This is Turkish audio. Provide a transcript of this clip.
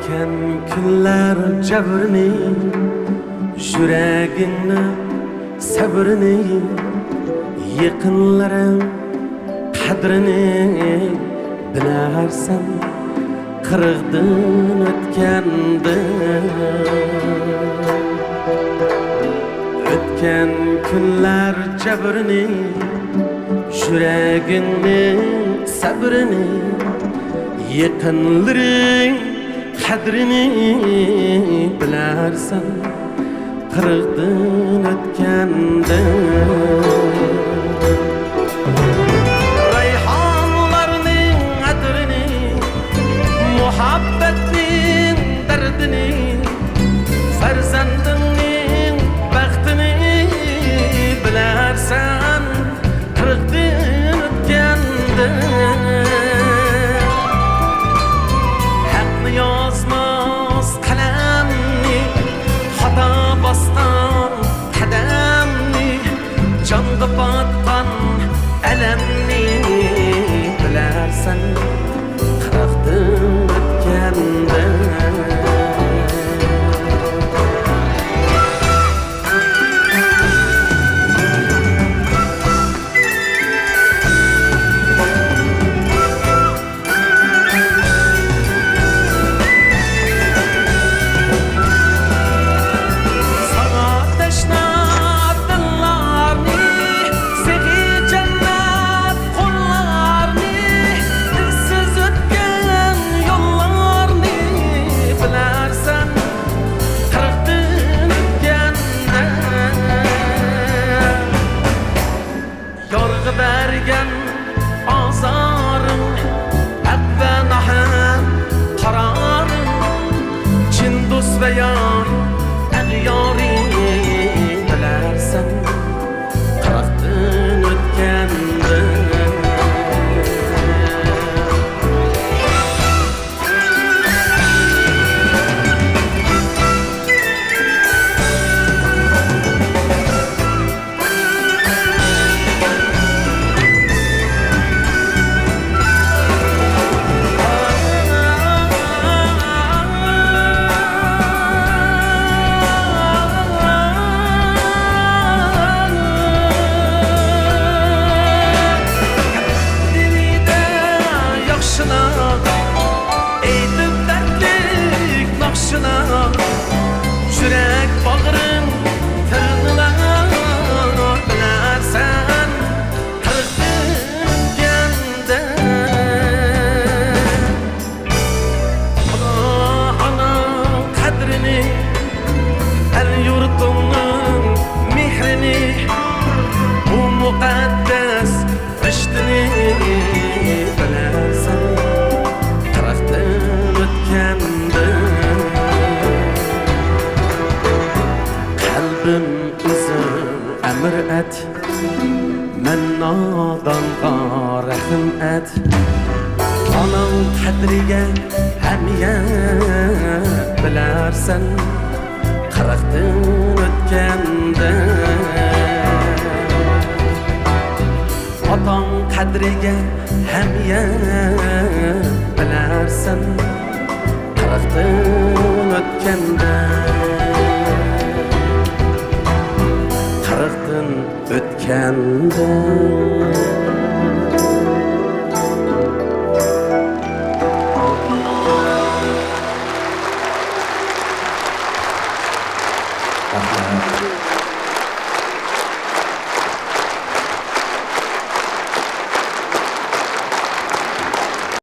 Ötken günler cebrini, yüreğini, sabrini, yakınların kadrini bilersen, kırıkdın ötkendi. Ötken günler cebrini, yüreğini, sabrini, yakınların kadrini bilersen, kırıkdın ötkendi. Rayhanlarning adrini, muhabbetning dardini, farzandingning baxtini bilersen, kırıkdın ötkendi. Haqni yozmas qalamni, xato bosgan qadamni, jonga botgan alamni bilersen, kırıkdın ötkendi. Bergen azarın, ebben ahem kararın, Çin dost ve yar eğyari bilersen, kırıkdın ötkendi. Yürek bağrın tırnına bilersen, kırıkdın ötkendi. Ana kadrini, el yurtunun mihrini, bu mukaddes riştini bilersen, kırıkdın ötkendi. Kalbim üzüm emir et, men nadanğa rahim et. Anam kadriga hamiya bilersen, kırıkdın ötkendi. Otam kadriga hamiya bilersen, kırıkdın ötkendi. Kırıkdın ötkendi.